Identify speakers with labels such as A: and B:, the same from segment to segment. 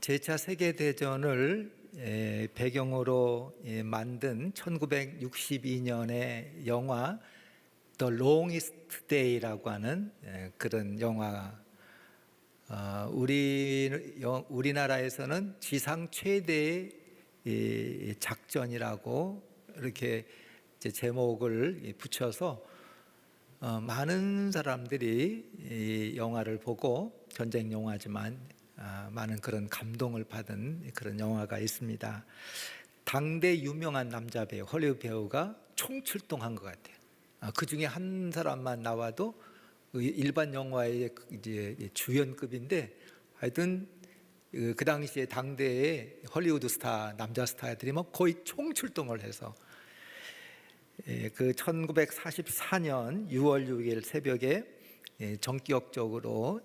A: 제2차 세계대전을 배경으로 만든 1962년의 영화 The Longest Day라고 하는 그런 영화, 우리나라에서는 지상 최대의 작전이라고 이렇게 제목을 붙여서 많은 사람들이 이 영화를 보고, 전쟁 영화지만 많은 그런 감동을 받은 그런 영화가 있습니다. 당대 유명한 남자 배우, 헐리우드 배우가 총출동한 것 같아요. 그 중에 한 사람만 나와도 일반 영화의 이제 주연급인데, 하여튼 그 당시에 당대의 헐리우드 스타, 남자 스타들이 뭐 거의 총출동을 해서 그 1944년 6월 6일 새벽에 전격적으로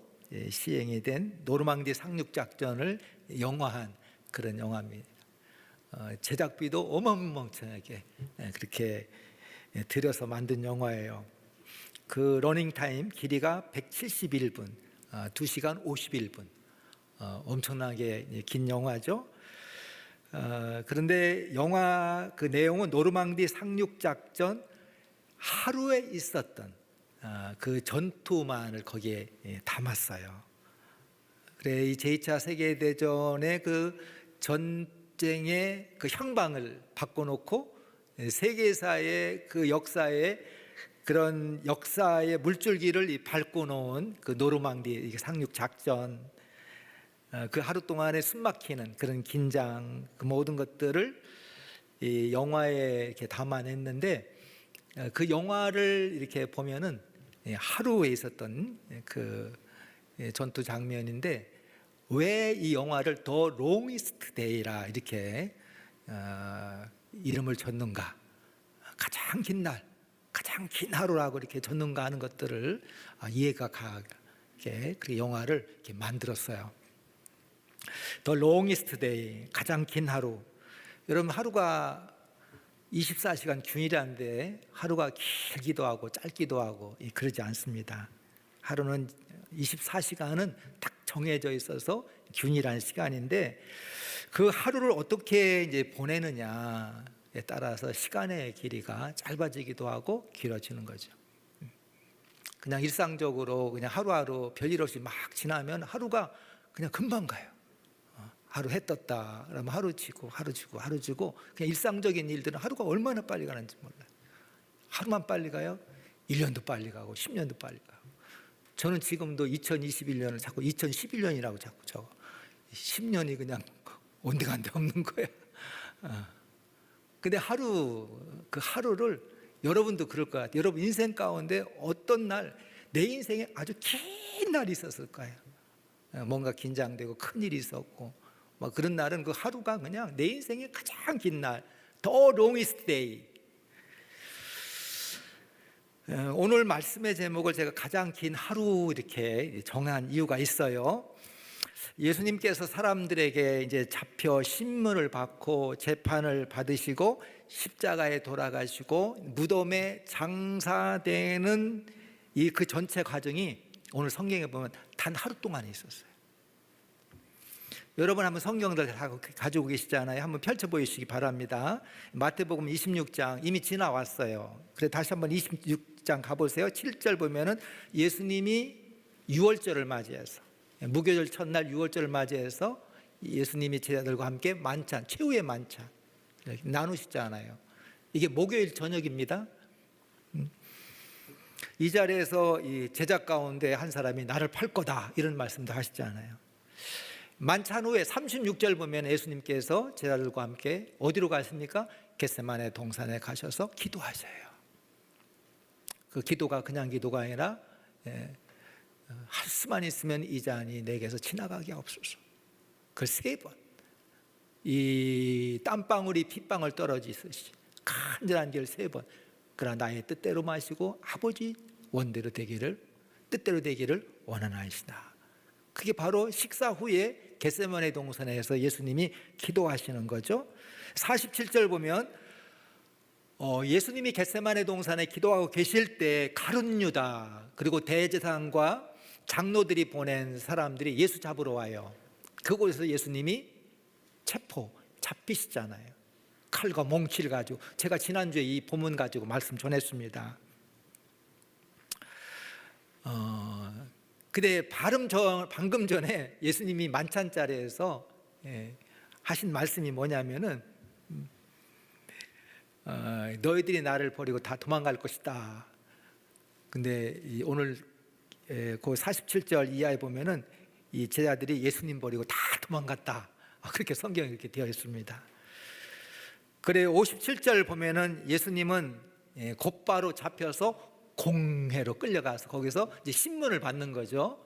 A: 시행이 된 노르망디 상륙작전을 영화한 그런 영화입니다. 제작비도 어마어마하게 그렇게 들여서 만든 영화예요. 그 러닝타임 길이가 171분, 2시간 51분, 엄청나게 긴 영화죠. 그런데 영화 그 내용은 노르망디 상륙작전 하루에 있었던 그 전투만을 거기에 담았어요. 그래, 이 제2차 세계대전의 그 전쟁의 그 향방을 바꿔놓고 세계사의 그 역사에, 그런 역사의 물줄기를 밟고 놓은 그 노르망디 상륙작전, 그 하루 동안에 숨막히는 그런 긴장, 그 모든 것들을 이 영화에 이렇게 담아냈는데, 그 영화를 이렇게 보면은 하루에 있었던 그 전투 장면인데, 왜 이 영화를 더 롱이스트 데이라 이렇게 이름을 줬는가, 가장 긴 날, 가장 긴 하루라고 이렇게 줬는가 하는 것들을 이해가 가게 그 영화를 이렇게 만들었어요. 더 롱이스트 데이, 가장 긴 하루. 여러분, 하루가 24시간 균일한데 하루가 길기도 하고 짧기도 하고 그러지 않습니다. 하루는 24시간은 딱 정해져 있어서 균일한 시간인데, 그 하루를 어떻게 이제 보내느냐에 따라서 시간의 길이가 짧아지기도 하고 길어지는 거죠. 그냥 일상적으로 그냥 하루하루 별일 없이 막 지나면 하루가 그냥 금방 가요. 하루 해 떴다 그러면 하루 지고 그냥 일상적인 일들은 하루가 얼마나 빨리 가는지 몰라요. 하루만 빨리 가요? 1년도 빨리 가고 10년도 빨리 가고. 저는 지금도 2021년을 자꾸 2011년이라고 자꾸 적어. 10년이 그냥 온데간데 없는 거야. 근데 그 하루를, 여러분도 그럴 것 같아요. 여러분 인생 가운데 어떤 날, 내 인생에 아주 긴 날이 있었을 거예요. 뭔가 긴장되고 큰일이 있었고 막 그런 날은 그 하루가 그냥 내 인생의 가장 긴 날, The longest day. 오늘 말씀의 제목을 제가 가장 긴 하루 이렇게 정한 이유가 있어요. 예수님께서 사람들에게 이제 잡혀 신문을 받고 재판을 받으시고 십자가에 돌아가시고 무덤에 장사되는 이 그 전체 과정이 오늘 성경에 보면 단 하루 동안에 있었어요. 여러분 한번 성경들 가지고 계시잖아요. 한번 펼쳐 보이시기 바랍니다. 마태복음 26장 이미 지나왔어요. 그래 다시 한번 26장 가보세요. 7절 보면은 예수님이 유월절을 맞이해서, 무교절 첫날 유월절을 맞이해서 예수님이 제자들과 함께 만찬, 최후의 만찬 나누시잖아요. 이게 목요일 저녁입니다. 이 자리에서 이 제자 가운데 한 사람이 나를 팔 거다 이런 말씀도 하시잖아요. 만찬 후에 36절 보면 예수님께서 제자들과 함께 어디로 가십니까? 겟세마네 동산에 가셔서 기도하셔요. 그 기도가 그냥 기도가 아니라 할 수만 있으면 이 잔이 내게서 지나가게 없소서. 그걸 3번, 이 땀방울이 핏방울 떨어지듯이 간절한 길 3번, 그러나 나의 뜻대로 마시고 아버지 뜻대로 되기를 원하나이시다. 그게 바로 식사 후에 겟세마네 동산에서 예수님이 기도하시는 거죠. 47절 보면 예수님이 겟세마네 동산에 기도하고 계실 때 가룟 유다 그리고 대제사장과 장로들이 보낸 사람들이 예수 잡으러 와요. 그곳에서 예수님이 잡히시잖아요. 칼과 몽치를 가지고. 제가 지난주에 이 본문 가지고 말씀 전했습니다. 근데 방금 전에 예수님이 만찬자리에서 하신 말씀이 뭐냐면은 너희들이 나를 버리고 다 도망갈 것이다. 근데 오늘 그 47절 이하에 보면은 이 제자들이 예수님 버리고 다 도망갔다. 그렇게 성경에 이렇게 되어 있습니다. 그래 57절 보면은 예수님은 곧바로 잡혀서 공회로 끌려가서 거기서 이제 신문을 받는 거죠.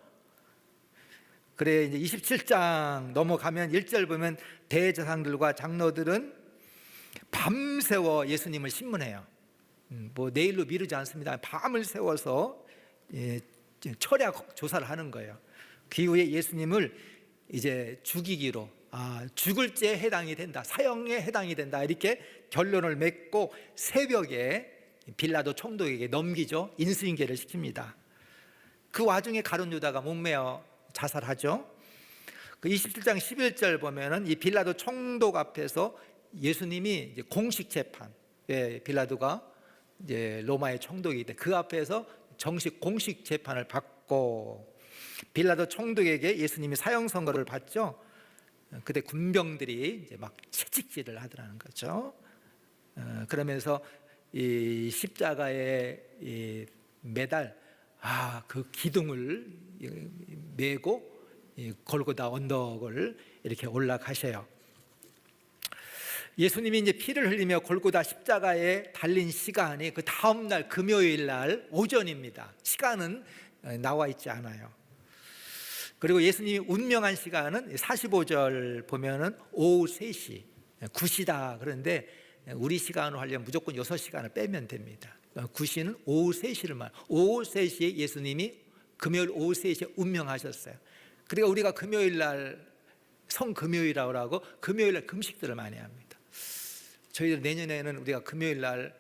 A: 그래 이제 27장 넘어가면 1절 보면 대제사장들과 장로들은 밤새워 예수님을 신문해요. 뭐 내일로 미루지 않습니다. 밤을 새워서 철학 조사를 하는 거예요. 그 이후에 예수님을 이제 죽이기로 죽을 죄에 해당이 된다, 사형에 해당이 된다 이렇게 결론을 맺고 새벽에 빌라도 총독에게 넘기죠. 인수인계를 시킵니다. 그 와중에 가룟 유다가 목매어 자살하죠. 그 27장 11절 보면은 이 빌라도 총독 앞에서 예수님이 이제 공식 재판, 빌라도가 이제 로마의 총독이기 때문에 그 앞에서 공식 재판을 받고 빌라도 총독에게 예수님이 사형 선고를 받죠. 그때 군병들이 이제 막 채찍질을 하더라는 거죠. 그러면서 이 십자가에 매달 그 기둥을 메고 골고다 언덕을 이렇게 올라가셔요. 예수님이 이제 피를 흘리며 골고다 십자가에 달린 시간이 그 다음 날 금요일 날 오전입니다. 시간은 나와 있지 않아요. 그리고 예수님이 운명한 시간은 45절 보면은 오후 3시 9시다. 그런데 우리 시간으로 하려면 무조건 6시간을 빼면 됩니다. 9시는 오후 3시를 말. 오후 3시에 예수님이 금요일 오후 3시에 운명하셨어요. 그러니까 우리가 금요일 날 성금요일이라고 하고 금요일 날 금식들을 많이 합니다. 저희들 내년에는 우리가 금요일 날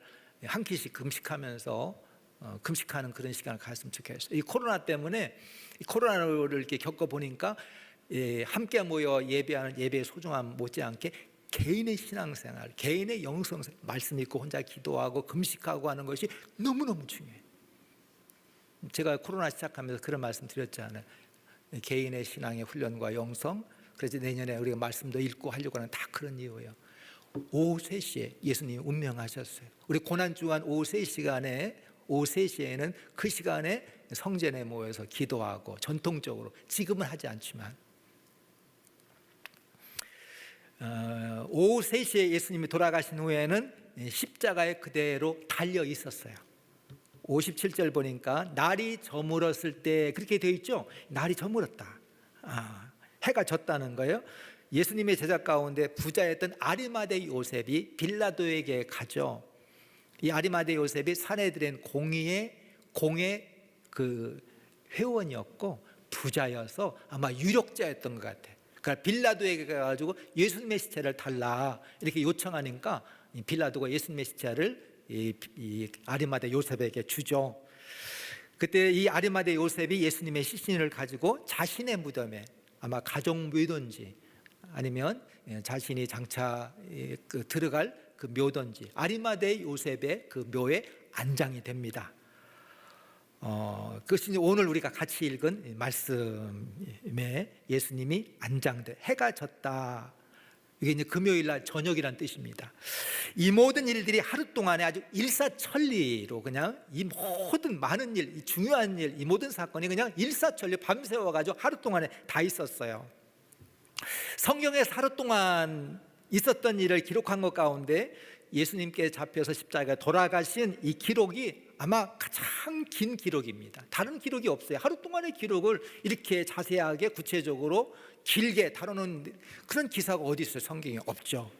A: 한 끼씩 금식하면서 금식하는 그런 시간을 가졌으면 좋겠어요. 이 코로나 때문에 코로나를 이렇게 겪어보니까 함께 모여 예배하는 예배의 소중함 못지않게 개인의 신앙생활, 개인의 영성생활, 말씀 읽고 혼자 기도하고 금식하고 하는 것이 너무너무 중요해요. 제가 코로나 시작하면서 그런 말씀 드렸잖아요. 개인의 신앙의 훈련과 영성, 그래서 내년에 우리가 말씀도 읽고 하려고 하는 다 그런 이유예요. 오후 3시에 예수님이 운명하셨어요. 우리 고난주간 오후 3시에는 그 시간에 성전에 모여서 기도하고 전통적으로 지금은 하지 않지만 오후 3시에 예수님이 돌아가신 후에는 십자가에 그대로 달려 있었어요. 57절 보니까 날이 저물었을 때 그렇게 되어 있죠. 날이 저물었다. 해가 졌다는 거예요. 예수님의 제자 가운데 부자였던 아리마대 요셉이 빌라도에게 가죠. 이 아리마대 요셉이 산헤드린 공의 그 회원이었고 부자여서 아마 유력자였던 것 같아요. 그러니까 빌라도에게 가가지고 예수님의 시체를 달라 이렇게 요청하니까 빌라도가 예수님의 시체를 이 아리마대 요셉에게 주죠. 그때 이 아리마대 요셉이 예수님의 시신을 가지고 자신의 무덤에 아마 가족 묘든지 아니면 자신이 장차 들어갈 그 묘든지 아리마대 요셉의 그 묘에 안장이 됩니다. 그것이 오늘 우리가 같이 읽은 말씀에 예수님이 안장돼 해가 졌다. 이게 이제 금요일 날 저녁이란 뜻입니다. 이 모든 일들이 하루 동안에 아주 일사천리로 그냥 이 모든 많은 일, 이 중요한 일, 이 모든 사건이 그냥 일사천리 밤새워 가지고 하루 동안에 다 있었어요. 성경에서 하루 동안 있었던 일을 기록한 것 가운데 예수님께 잡혀서 십자가에 돌아가신 이 기록이 아마 가장 긴 기록입니다. 다른 기록이 없어요. 하루 동안의 기록을 이렇게 자세하게 구체적으로 길게 다루는 그런 기사가 어디 있어요? 성경에 없죠.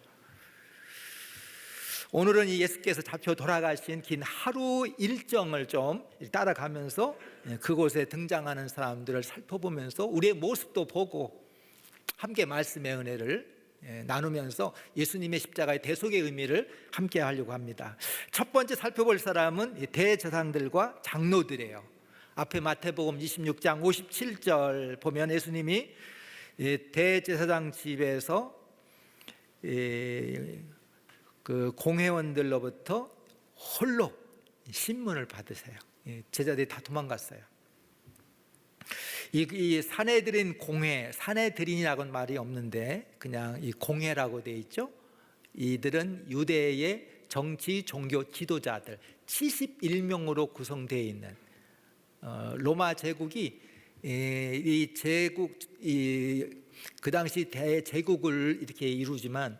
A: 오늘은 이 예수께서 잡혀 돌아가신 긴 하루 일정을 좀 따라가면서 그곳에 등장하는 사람들을 살펴보면서 우리의 모습도 보고 함께 말씀의 은혜를 나누면서 예수님의 십자가의 대속의 의미를 함께 하려고 합니다. 첫 번째 살펴볼 사람은 대제사장들과 장로들이에요. 앞에 마태복음 26장 57절 보면 예수님이 대제사장 집에서 그 공회원들로부터 홀로 신문을 받으세요. 제자들이 다 도망갔어요. 이 사내들인 공회, 사내들인이라고는 말이 없는데 그냥 이 공회라고 돼 있죠. 이들은 유대의 정치 종교 지도자들 71명으로 구성되어 있는 로마 제국이 그 당시 대제국을 이렇게 이루지만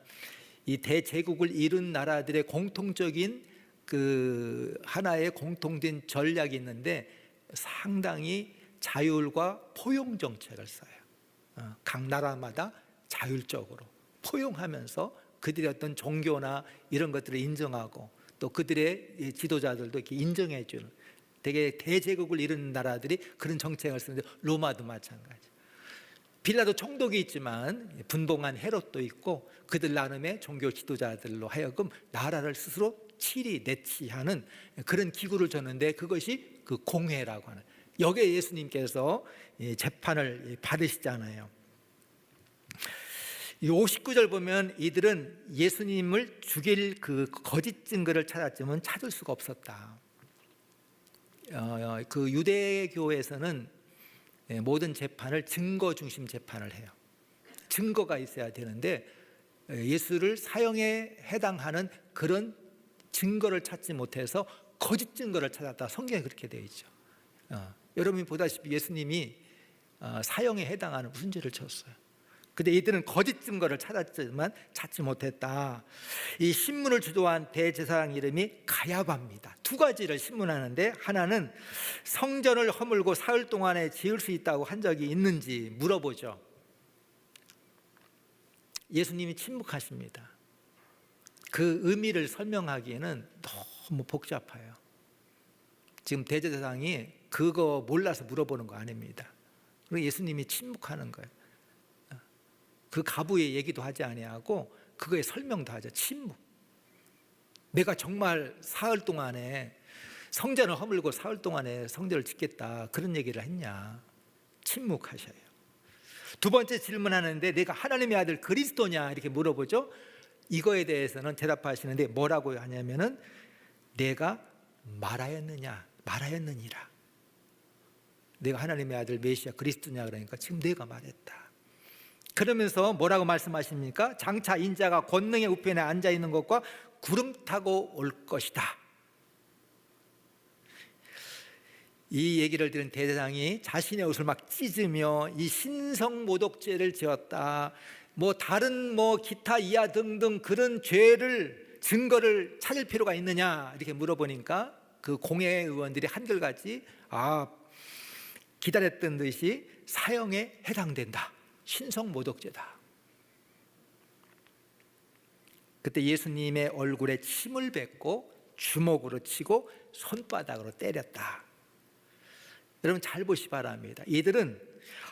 A: 이 대제국을 이룬 나라들의 공통적인 그 하나의 공통된 전략이 있는데 상당히 자율과 포용 정책을 써요. 각 나라마다 자율적으로 포용하면서 그들의 어떤 종교나 이런 것들을 인정하고 또 그들의 지도자들도 이렇게 인정해 주는, 되게 대제국을 이룬 나라들이 그런 정책을 쓰는데 로마도 마찬가지. 빌라도 총독이 있지만 분봉한 헤롯도 있고 그들 나름의 종교 지도자들로 하여금 나라를 스스로 내치하는 그런 기구를 줬는데 그것이 그 공회라고 하는, 여기에 예수님께서 재판을 받으시잖아요. 59절 보면 이들은 예수님을 죽일 그 거짓 증거를 찾았지만 찾을 수가 없었다. 그 유대교에서는 모든 재판을 증거 중심 재판을 해요. 증거가 있어야 되는데 예수를 사형에 해당하는 그런 증거를 찾지 못해서 거짓 증거를 찾았다. 성경에 그렇게 되어 있죠. 여러분이 보다시피 예수님이 사형에 해당하는 무슨 죄를 졌어요. 근데 이들은 거짓 증거를 찾았지만 찾지 못했다. 이 신문을 주도한 대제사장 이름이 가야바입니다. 두 가지를 신문하는데, 하나는 성전을 허물고 사흘 동안에 지을 수 있다고 한 적이 있는지 물어보죠. 예수님이 침묵하십니다. 그 의미를 설명하기에는 너무 복잡해요. 지금 대제사장이 그거 몰라서 물어보는 거 아닙니다. 그리고 예수님이 침묵하는 거예요. 그 가부의 얘기도 하지 아니하고 그거에 설명도 하죠. 침묵. 내가 정말 사흘 동안에 성전을 허물고 사흘 동안에 성전을 짓겠다 그런 얘기를 했냐. 침묵하셔요. 두 번째 질문하는데 내가 하나님의 아들 그리스도냐 이렇게 물어보죠. 이거에 대해서는 대답하시는데 뭐라고 하냐면은 내가 말하였느니라. 내가 하나님의 아들 메시아 그리스도냐 그러니까 지금 내가 말했다. 그러면서 뭐라고 말씀하십니까? 장차 인자가 권능의 우편에 앉아 있는 것과 구름 타고 올 것이다. 이 얘기를 들은 대제사장이 자신의 옷을 막 찢으며 이 신성모독죄를 지었다. 다른 기타 이하 등등 그런 죄를 증거를 찾을 필요가 있느냐 이렇게 물어보니까 그 공회 의원들이 한결같이 기다렸던 듯이 사형에 해당된다. 신성모독죄다. 그때 예수님의 얼굴에 침을 뱉고 주먹으로 치고 손바닥으로 때렸다. 여러분 잘 보시 바랍니다. 이들은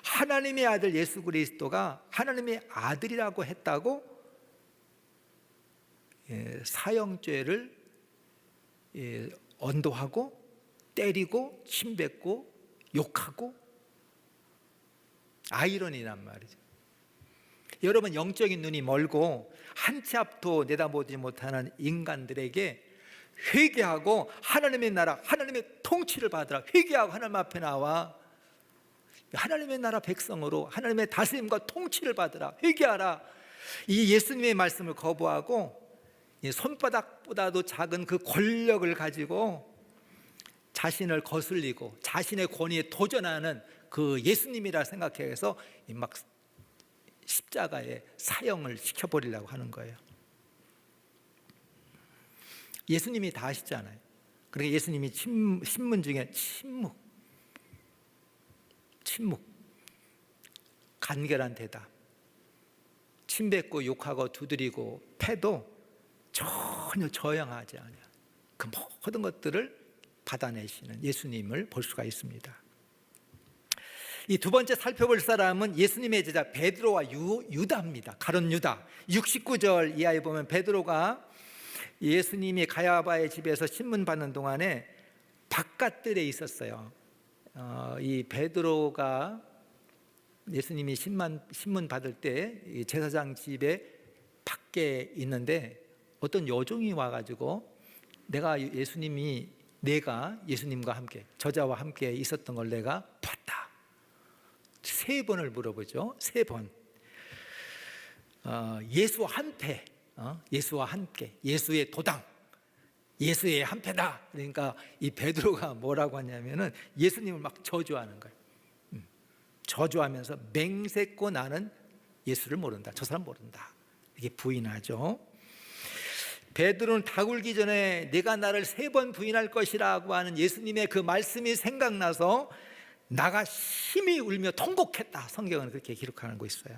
A: 하나님의 아들 예수 그리스도가 하나님의 아들이라고 했다고 사형죄를 언도하고 때리고 침뱉고 욕하고, 아이러니란 말이죠. 여러분 영적인 눈이 멀고 한 치 앞도 내다보지 못하는 인간들에게 회개하고 하나님의 나라, 하나님의 통치를 받으라. 회개하고 하나님 앞에 나와 하나님의 나라 백성으로 하나님의 다스림과 통치를 받으라. 회개하라. 이 예수님의 말씀을 거부하고 손바닥보다도 작은 그 권력을 가지고 자신을 거슬리고 자신의 권위에 도전하는 그 예수님이라 생각해서 막 십자가에 사형을 시켜버리려고 하는 거예요. 예수님이 다 하시잖아요. 그러니까 예수님이 신문 중에 침묵, 간결한 대답, 침뱉고 욕하고 두드리고 패도 전혀 저항하지 않아요. 그 모든 것들을 받아내시는 예수님을 볼 수가 있습니다. 이 두 번째 살펴볼 사람은 예수님의 제자 베드로와 유다입니다. 가룟 유다. 69절 이하에 보면 베드로가 예수님이 가야바의 집에서 신문 받는 동안에 바깥들에 있었어요. 이 베드로가 예수님이 신문 받을 때 제사장 집에 밖에 있는데 어떤 여종이 와가지고 내가 예수님과 함께, 저자와 함께 있었던 걸 내가 봤다. 3번을 물어보죠. 3번. 예수와 한패, 예수와 함께, 예수의 도당, 예수의 한패다. 그러니까 이 베드로가 뭐라고 하냐면은 예수님을 막 저주하는 거예요. 저주하면서 맹세코 나는 예수를 모른다. 저 사람 모른다. 이게 부인하죠. 베드로는 다 굴기 전에 내가 나를 3번 부인할 것이라고 하는 예수님의 그 말씀이 생각나서 나가 심히 울며 통곡했다. 성경은 그렇게 기록하는 거 있어요.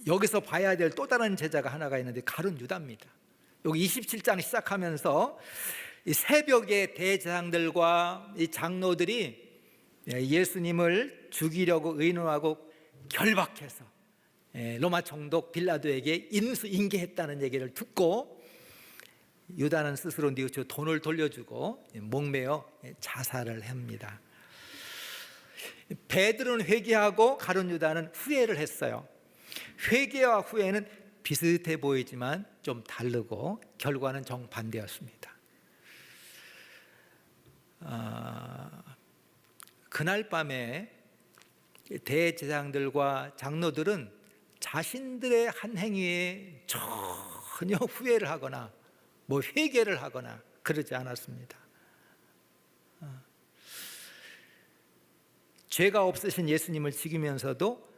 A: 여기서 봐야 될 또 다른 제자가 하나가 있는데 가룟 유다입니다. 여기 27장 시작하면서 이 새벽에 대제사장들과 이 장로들이 예수님을 죽이려고 의논하고 결박해서 로마 총독 빌라도에게 인수인계했다는 얘기를 듣고 유다는 스스로 뉘우쳐 돈을 돌려주고 목매어 자살을 합니다. 베드로는 회개하고 가룟 유다는 후회를 했어요. 회개와 후회는 비슷해 보이지만 좀 다르고 결과는 정반대였습니다. 그날 밤에 대제사장들과 장로들은 자신들의 한 행위에 전혀 후회를 하거나 회개를 하거나 그러지 않았습니다. 죄가 없으신 예수님을 지키면서도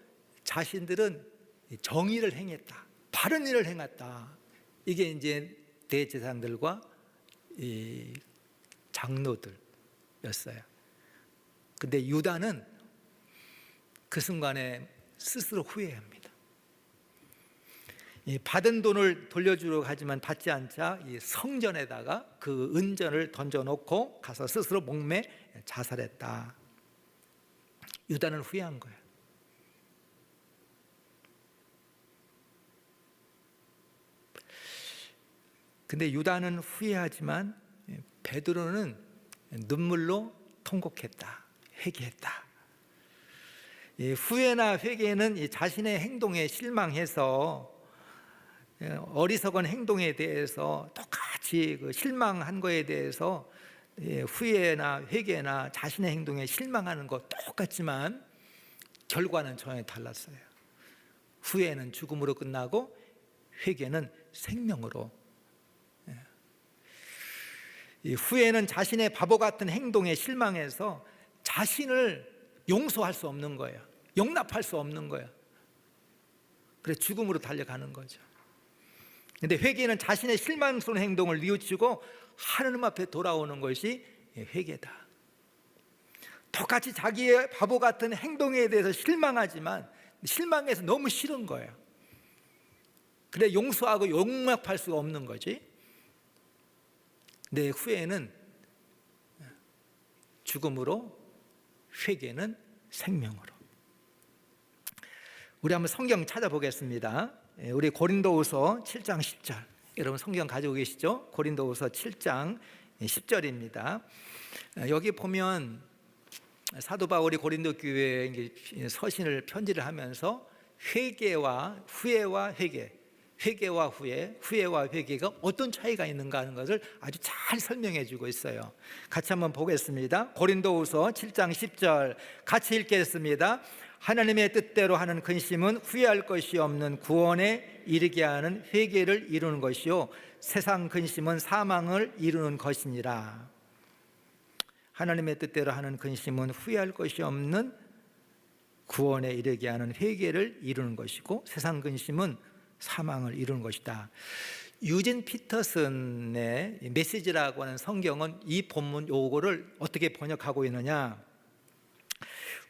A: 자신들은 정의를 행했다, 바른 일을 행했다. 이게 이제 대제사장들과 이 장로들이었어요. 근데 유다는 그 순간에 스스로 후회합니다. 받은 돈을 돌려주려고 하지만 받지 않자 이 성전에다가 그 은전을 던져놓고 가서 스스로 목매 자살했다. 유다는 후회한 거예요. 근데 유다는 후회하지만 베드로는 눈물로 통곡했다, 회개했다. 후회나 회개는 자신의 행동에 실망해서 어리석은 행동에 대해서 똑같이 그 실망한 거에 대해서 후회나 회개나 자신의 행동에 실망하는 거 똑같지만 결과는 전혀 달랐어요. 후회는 죽음으로 끝나고 회개는 생명으로. 후회는 자신의 바보 같은 행동에 실망해서 자신을 용서할 수 없는 거예요. 용납할 수 없는 거예요. 그래서 죽음으로 달려가는 거죠. 그런데 회개는 자신의 실망스러운 행동을 뉘우치고 하나님 앞에 돌아오는 것이 회개다. 똑같이 자기의 바보 같은 행동에 대해서 실망하지만 실망해서 너무 싫은 거예요. 그래 용서하고 용납할 수가 없는 거지. 내 후회는 죽음으로, 회개는 생명으로. 우리 한번 성경 찾아보겠습니다. 우리 고린도후서 7장 10절. 여러분 성경 가지고 계시죠? 고린도후서 7장 10절입니다. 여기 보면 사도 바울이 고린도 교회에 서신을 편지를 하면서 회개와 후회와 회개, 회개와 후회, 후회와 회개가 어떤 차이가 있는가 하는 것을 아주 잘 설명해 주고 있어요. 같이 한번 보겠습니다. 고린도후서 7장 10절 같이 읽겠습니다. 하나님의 뜻대로 하는 근심은 후회할 것이 없는 구원에 이르게 하는 회개를 이루는 것이요 세상 근심은 사망을 이루는 것이니라. 하나님의 뜻대로 하는 근심은 후회할 것이 없는 구원에 이르게 하는 회개를 이루는 것이고 세상 근심은 사망을 이루는 것이다. 유진 피터슨의 메시지라고 하는 성경은 이 본문 요거를 어떻게 번역하고 있느냐,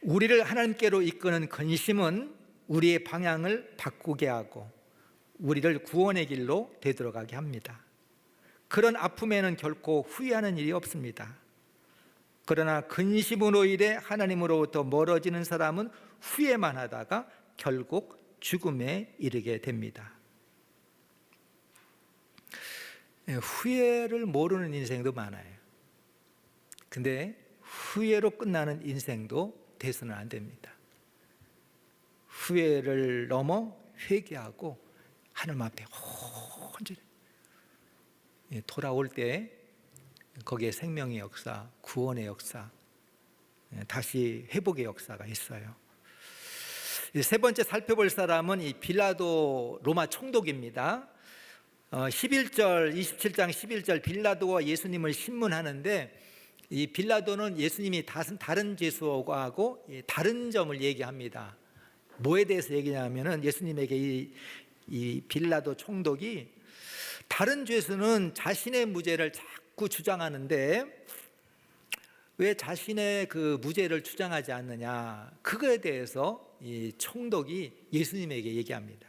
A: 우리를 하나님께로 이끄는 근심은 우리의 방향을 바꾸게 하고 우리를 구원의 길로 되돌아가게 합니다. 그런 아픔에는 결코 후회하는 일이 없습니다. 그러나 근심으로 인해 하나님으로부터 멀어지는 사람은 후회만 하다가 결국 죽음에 이르게 됩니다. 후회를 모르는 인생도 많아요. 근데 후회로 끝나는 인생도 돼서는 안 됩니다. 후회를 넘어 회개하고 하나님 앞에 온전히 돌아올 때 거기에 생명의 역사, 구원의 역사, 다시 회복의 역사가 있어요. 세 번째 살펴볼 사람은 이 빌라도 로마 총독입니다. 27장 11절 빌라도와 예수님을 신문하는데, 이 빌라도는 예수님이 다른 죄수하고 다른 점을 얘기합니다. 뭐에 대해서 얘기냐면은 예수님에게 이 빌라도 총독이 다른 죄수는 자신의 무죄를 자꾸 주장하는데 왜 자신의 그 무죄를 주장하지 않느냐, 그거에 대해서 이 총독이 예수님에게 얘기합니다.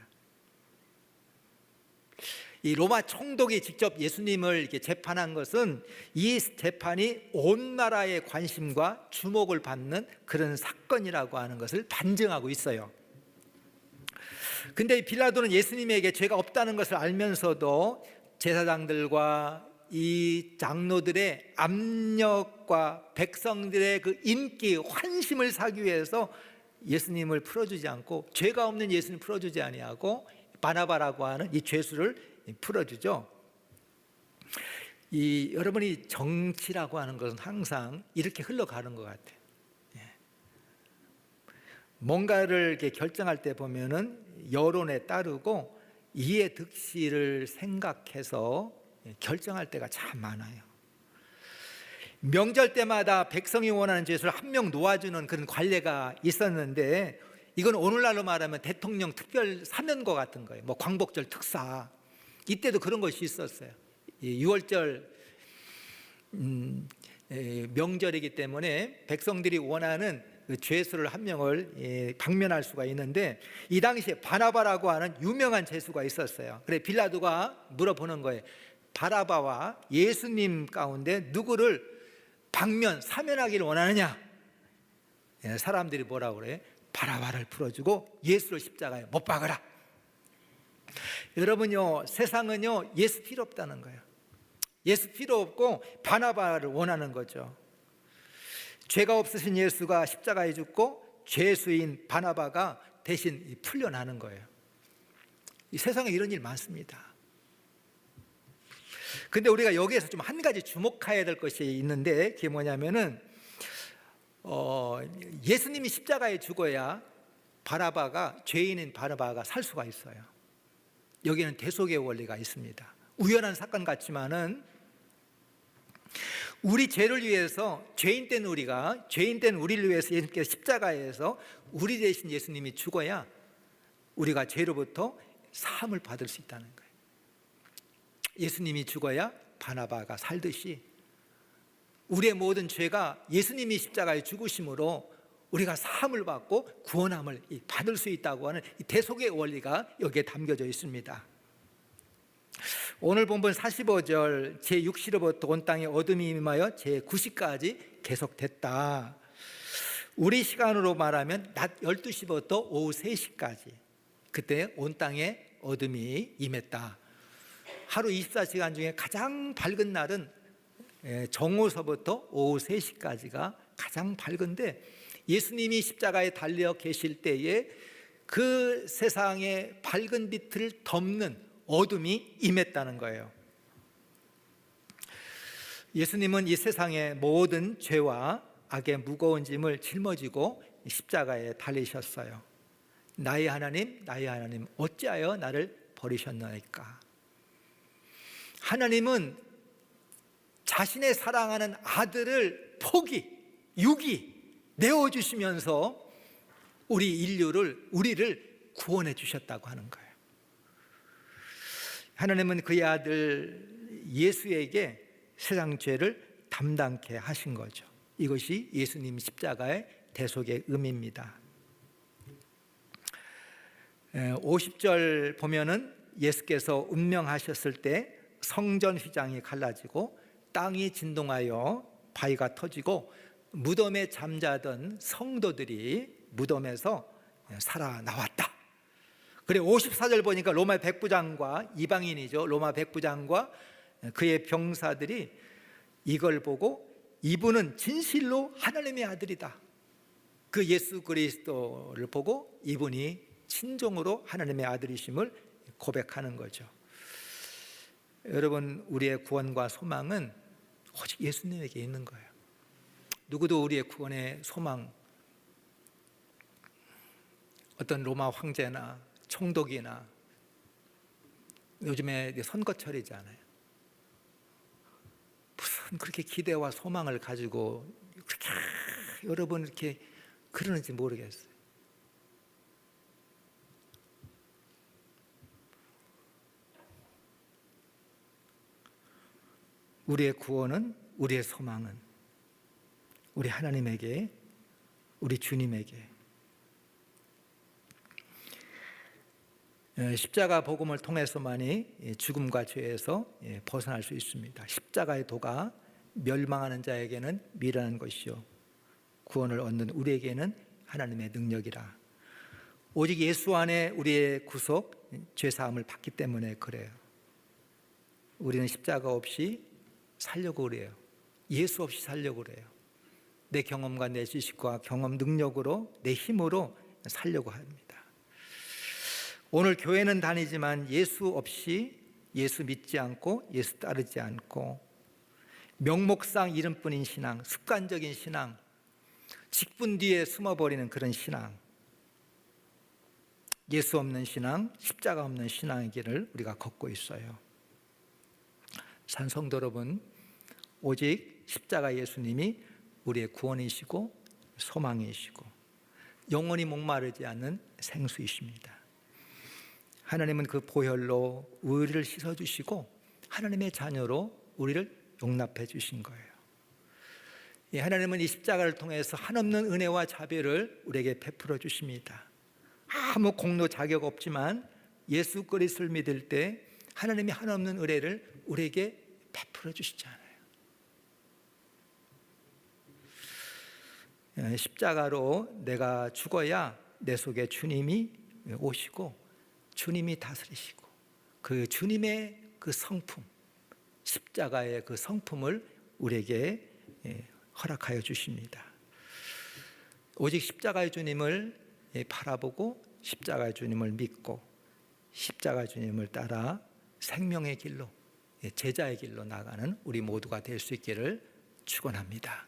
A: 이 로마 총독이 직접 예수님을 이렇게 재판한 것은 이 재판이 온 나라의 관심과 주목을 받는 그런 사건이라고 하는 것을 반증하고 있어요. 근데 빌라도는 예수님에게 죄가 없다는 것을 알면서도 제사장들과 이 장로들의 압력과 백성들의 그 인기, 환심을 사기 위해서 예수님을 풀어주지 않고, 죄가 없는 예수님을 풀어주지 아니하고 바나바라고 하는 이 죄수를 풀어주죠. 여러분이 정치라고 하는 것은 항상 이렇게 흘러가는 것 같아요. 뭔가를 이렇게 결정할 때 보면은 여론에 따르고 이해 득실을 생각해서 결정할 때가 참 많아요. 명절 때마다 백성이 원하는 죄수를 한 명 놓아주는 그런 관례가 있었는데, 이건 오늘날로 말하면 대통령 특별 사면거 같은 거예요. 뭐 광복절 특사, 이때도 그런 것이 있었어요. 6월절 명절이기 때문에 백성들이 원하는 그 죄수를 한 명을 방면할 수가 있는데, 이 당시에 바나바라고 하는 유명한 죄수가 있었어요. 그래 빌라도가 물어보는 거예요. 바나바와 예수님 가운데 누구를 방면 사면하기를 원하느냐? 사람들이 뭐라고 그래요? 바나바를 풀어주고 예수를 십자가에 못 박아라. 여러분요, 세상은요 예수 필요 없다는 거예요. 예수 필요 없고 바나바를 원하는 거죠. 죄가 없으신 예수가 십자가에 죽고 죄수인 바나바가 대신 풀려나는 거예요. 이 세상에 이런 일 많습니다. 근데 우리가 여기에서 좀 한 가지 주목해야 될 것이 있는데, 그게 뭐냐면은 예수님이 십자가에 죽어야 바나바가, 죄인인 바나바가 살 수가 있어요. 여기는 대속의 원리가 있습니다. 우연한 사건 같지만은 우리 죄를 위해서, 죄인 된 우리를 위해서 예수님께서 십자가에서 우리 대신 예수님이 죽어야 우리가 죄로부터 사함을 받을 수 있다는 거예요. 예수님이 죽어야 바나바가 살듯이 우리의 모든 죄가 예수님이 십자가에 죽으심으로 우리가 사함을 받고 구원함을 받을 수 있다고 하는 이 대속의 원리가 여기에 담겨져 있습니다. 오늘 본문 45절 제6시로부터 온 땅에 어둠이 임하여 제9시까지 계속됐다. 우리 시간으로 말하면 낮 12시부터 오후 3시까지, 그때 온 땅에 어둠이 임했다. 하루 24시간 중에 가장 밝은 날은 정오서부터 오후 3시까지가 가장 밝은데, 예수님이 십자가에 달려 계실 때에 그 세상의 밝은 빛을 덮는 어둠이 임했다는 거예요. 예수님은 이 세상의 모든 죄와 악의 무거운 짐을 짊어지고 십자가에 달리셨어요. 나의 하나님, 나의 하나님, 어찌하여 나를 버리셨나이까? 하나님은 자신의 사랑하는 아들을 유기 내어주시면서 우리를 구원해 주셨다고 하는 거예요. 하나님은 그의 아들 예수에게 세상 죄를 담당케 하신 거죠. 이것이 예수님 십자가의 대속의 의미입니다. 50절 보면은 예수께서 운명하셨을 때 성전 휘장이 갈라지고 땅이 진동하여 바위가 터지고 무덤에 잠자던 성도들이 무덤에서 살아나왔다. 그래 54절 보니까 로마 백부장과, 이방인이죠, 로마 백부장과 그의 병사들이 이걸 보고 이분은 진실로 하나님의 아들이다. 그 예수 그리스도를 보고 이분이 친종으로 하나님의 아들이심을 고백하는 거죠. 여러분, 우리의 구원과 소망은 오직 예수님에게 있는 거예요. 누구도 우리의 구원의 소망, 어떤 로마 황제나 총독이나, 요즘에 선거철이잖아요. 무슨 그렇게 기대와 소망을 가지고 그렇게 여러분 이렇게 그러는지 모르겠어요. 우리의 구원은, 우리의 소망은 우리 하나님에게, 우리 주님에게, 십자가 복음을 통해서만이 죽음과 죄에서 벗어날 수 있습니다. 십자가의 도가 멸망하는 자에게는 미련한 것이요 구원을 얻는 우리에게는 하나님의 능력이라. 오직 예수 안에 우리의 구속, 죄사함을 받기 때문에 그래요. 우리는 십자가 없이 살려고 그래요. 예수 없이 살려고 그래요. 내 경험과 내 지식과 경험 능력으로, 내 힘으로 살려고 합니다. 오늘 교회는 다니지만 예수 없이, 예수 믿지 않고 예수 따르지 않고 명목상 이름뿐인 신앙, 습관적인 신앙, 직분 뒤에 숨어버리는 그런 신앙, 예수 없는 신앙, 십자가 없는 신앙의 길을 우리가 걷고 있어요. 산성도 여러분, 오직 십자가 예수님이 우리의 구원이시고 소망이시고 영원히 목마르지 않는 생수이십니다. 하나님은 그 보혈로 우리를 씻어주시고 하나님의 자녀로 우리를 용납해 주신 거예요. 하나님은 이 십자가를 통해서 한없는 은혜와 자비를 우리에게 베풀어 주십니다. 아무 공로 자격 없지만 예수 그리스도를 믿을 때 하나님이 한없는 은혜를 우리에게 베풀어 주시잖아요. 십자가로 내가 죽어야 내 속에 주님이 오시고 주님이 다스리시고 그 주님의 그 성품, 십자가의 그 성품을 우리에게 허락하여 주십니다. 오직 십자가의 주님을 바라보고 십자가의 주님을 믿고 십자가의 주님을 따라 생명의 길로, 제자의 길로 나가는 우리 모두가 될 수 있기를 축원합니다.